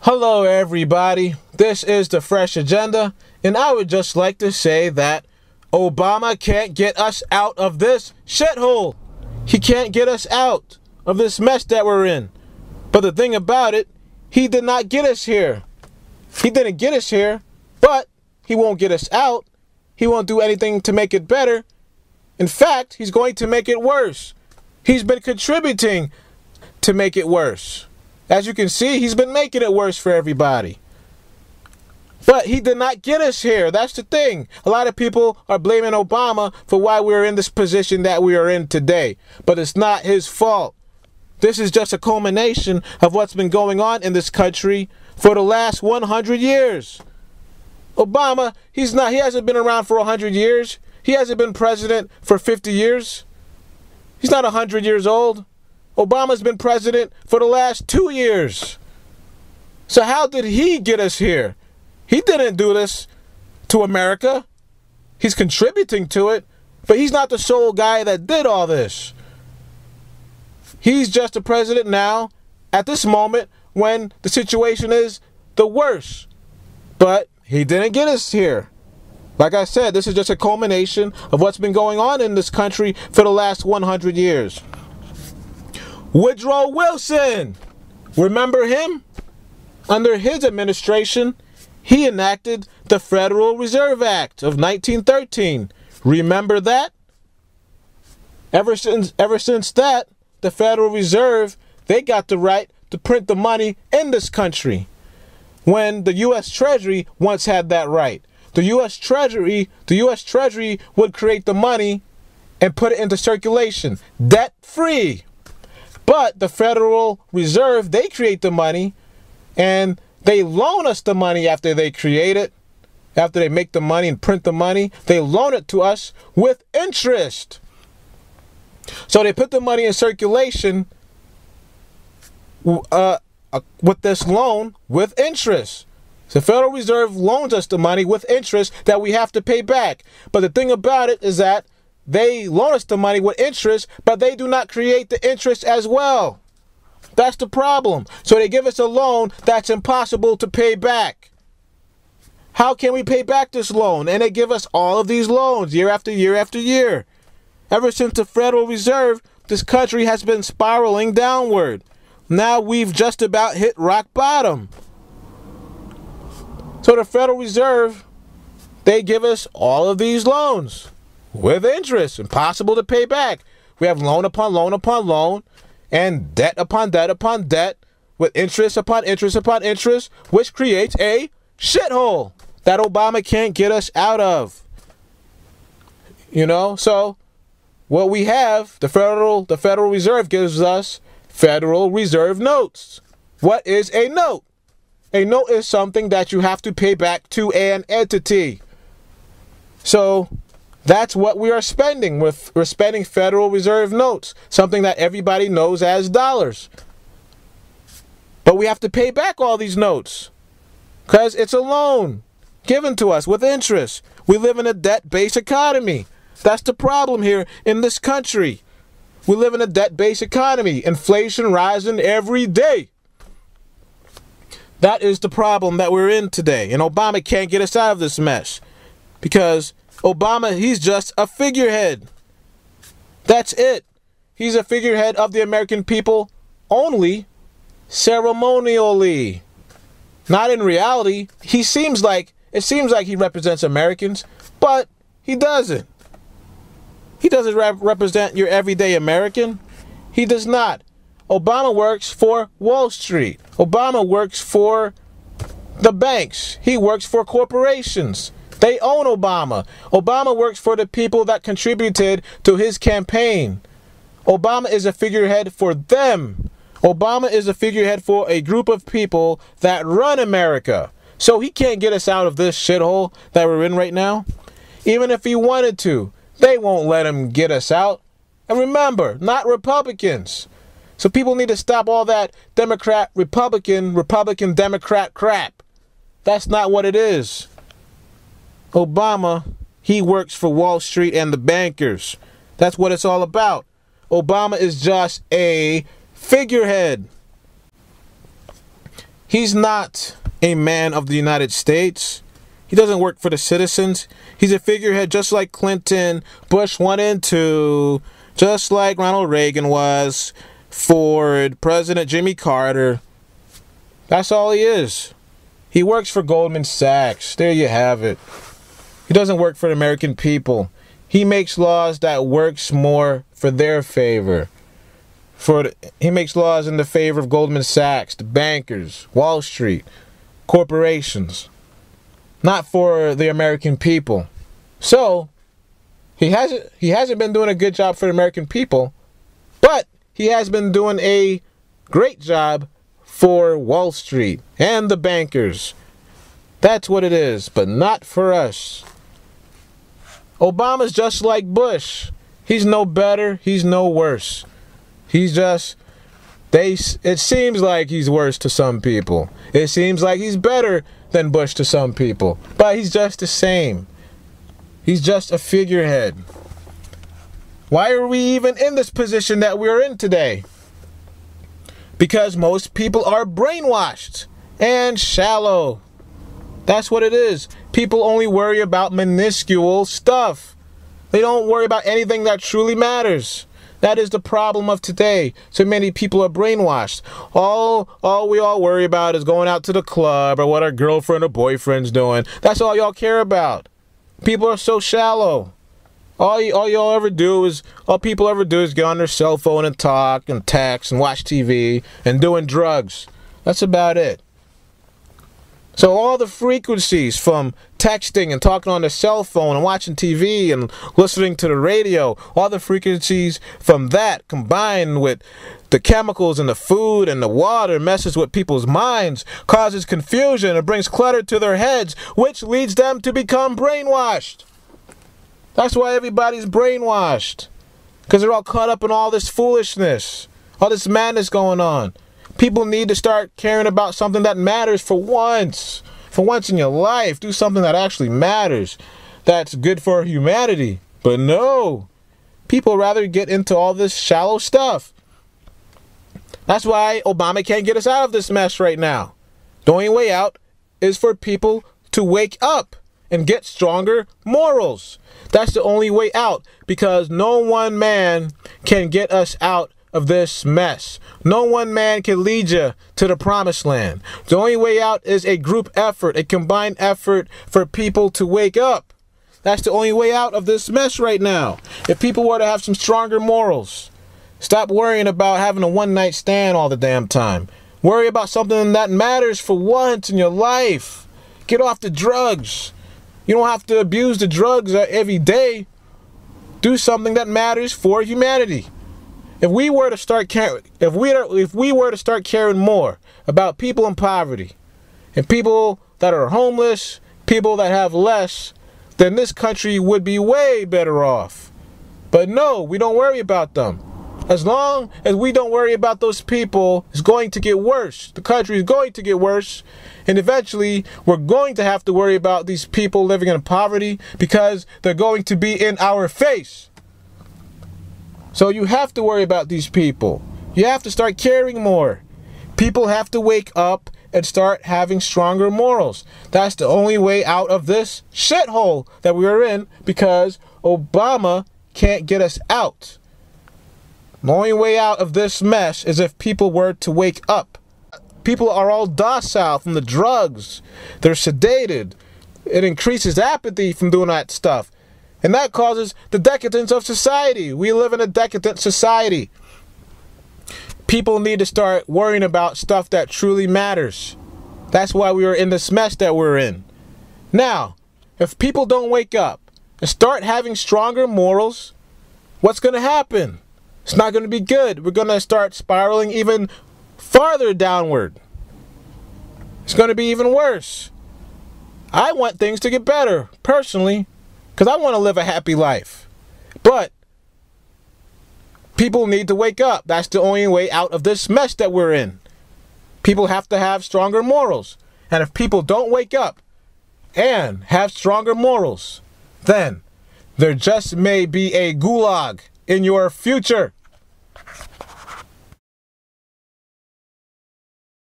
Hello everybody, this is the Fresh Agenda, and I would just like to say that Obama can't get us out of this shithole. He can't get us out of this mess that we're in. But the thing about it, he did not get us here. He didn't get us here, but he won't get us out. He won't do anything to make it better. In fact, he's going to make it worse. He's been contributing to make it worse. As you can see, he's been making it worse for everybody. But he did not get us here. That's the thing. A lot of people are blaming Obama for why we're in this position that we are in today. But it's not his fault. This is just a culmination of what's been going on in this country for the last 100 years. Obama, he hasn't been around for 100 years. He hasn't been president for 50 years. He's not 100 years old. Obama's been president for the last 2 years. So how did he get us here? He didn't do this to America. He's contributing to it, but he's not the sole guy that did all this. He's just the president now, at this moment, when the situation is the worst. But he didn't get us here. Like I said, this is just a culmination of what's been going on in this country for the last 100 years. Woodrow Wilson, remember him? Under his administration, he enacted the Federal Reserve Act of 1913. Remember that? Ever since that, the Federal Reserve, they got the right to print the money in this country. When the U.S. Treasury once had that right. The U.S. Treasury would create the money and put it into circulation, debt-free. But the Federal Reserve, they create the money and they loan us the money after they create it. After they make the money and print the money, they loan it to us with interest. So they put the money in circulation with this loan with interest. The Federal Reserve loans us the money with interest that we have to pay back. But the thing about it is that they loan us the money with interest, but they do not create the interest as well. That's the problem. So they give us a loan that's impossible to pay back. How can we pay back this loan? And they give us all of these loans year after year after year. Ever since the Federal Reserve, this country has been spiraling downward. Now we've just about hit rock bottom. So the Federal Reserve, they give us all of these loans with interest, impossible to pay back. We have loan upon loan upon loan, and debt upon debt upon debt, with interest upon interest upon interest, which creates a shithole that Obama can't get us out of. You know, so what we have, the Federal Reserve gives us Federal Reserve notes. What is a note? A note is something that you have to pay back to an entity. So that's what we are spending. We're spending Federal Reserve notes, something that everybody knows as dollars. But we have to pay back all these notes because it's a loan given to us with interest. We live in a debt-based economy. That's the problem here in this country. We live in a debt-based economy. Inflation rising every day. That is the problem that we're in today. And Obama can't get us out of this mess because Obama, he's just a figurehead. That's it. He's a figurehead of the American people only ceremonially. Not in reality. It seems like he represents Americans, but he doesn't. He doesn't represent your everyday American. He does not. Obama works for Wall Street. Obama works for the banks. He works for corporations. They own Obama. Obama works for the people that contributed to his campaign. Obama is a figurehead for them. Obama is a figurehead for a group of people that run America. So he can't get us out of this shithole that we're in right now. Even if he wanted to, they won't let him get us out. And remember, not Republicans. So people need to stop all that Democrat, Republican, Democrat crap. That's not what it is. Obama, he works for Wall Street and the bankers. That's what it's all about. Obama is just a figurehead. He's not a man of the United States. He doesn't work for the citizens. He's a figurehead just like Clinton, Bush 1 and 2, just like Ronald Reagan was, Ford, President Jimmy Carter. That's all he is. He works for Goldman Sachs. There you have it. He doesn't work for the American people. He makes laws that works more for their favor. He makes laws in the favor of Goldman Sachs, the bankers, Wall Street, corporations, not for the American people. So he hasn't been doing a good job for the American people, but he has been doing a great job for Wall Street and the bankers. That's what it is, but not for us. Obama's just like Bush. He's no better, he's no worse. He's just, it seems like he's worse to some people. It seems like he's better than Bush to some people. But he's just the same. He's just a figurehead. Why are we even in this position that we're in today? Because most people are brainwashed and shallow. That's what it is. People only worry about minuscule stuff. They don't worry about anything that truly matters. That is the problem of today. So many people are brainwashed. All we all worry about is going out to the club or what our girlfriend or boyfriend's doing. That's all y'all care about. People are so shallow. All people ever do is get on their cell phone and talk and text and watch TV and doing drugs. That's about it. So all the frequencies from texting and talking on the cell phone and watching TV and listening to the radio, all the frequencies from that combined with the chemicals in the food and the water messes with people's minds, causes confusion and brings clutter to their heads, which leads them to become brainwashed. That's why everybody's brainwashed. Because they're all caught up in all this foolishness, all this madness going on. People need to start caring about something that matters for once. For once in your life, do something that actually matters. That's good for humanity. But no, people rather get into all this shallow stuff. That's why Obama can't get us out of this mess right now. The only way out is for people to wake up and get stronger morals. That's the only way out, because no one man can get us out of this mess. No one man can lead you to the promised land. The only way out is a group effort, a combined effort for people to wake up. That's the only way out of this mess right now. If people were to have some stronger morals, stop worrying about having a one-night stand all the damn time. Worry about something that matters for once in your life. Get off the drugs. You don't have to abuse the drugs every day. Do something that matters for humanity. If we were to start caring more about people in poverty and people that are homeless, people that have less, then this country would be way better off. But no, we don't worry about them. As long as we don't worry about those people, it's going to get worse. The country is going to get worse. And eventually, we're going to have to worry about these people living in poverty because they're going to be in our face. So you have to worry about these people. You have to start caring more. People have to wake up and start having stronger morals. That's the only way out of this shithole that we are in, because Obama can't get us out. The only way out of this mess is if people were to wake up. People are all docile from the drugs. They're sedated. It increases apathy from doing that stuff. And that causes the decadence of society. We live in a decadent society. People need to start worrying about stuff that truly matters. That's why we are in this mess that we're in. Now, if people don't wake up and start having stronger morals, what's going to happen? It's not going to be good. We're going to start spiraling even farther downward. It's going to be even worse. I want things to get better, personally, because I want to live a happy life. But people need to wake up. That's the only way out of this mess that we're in. People have to have stronger morals. And if people don't wake up and have stronger morals, then there just may be a gulag in your future.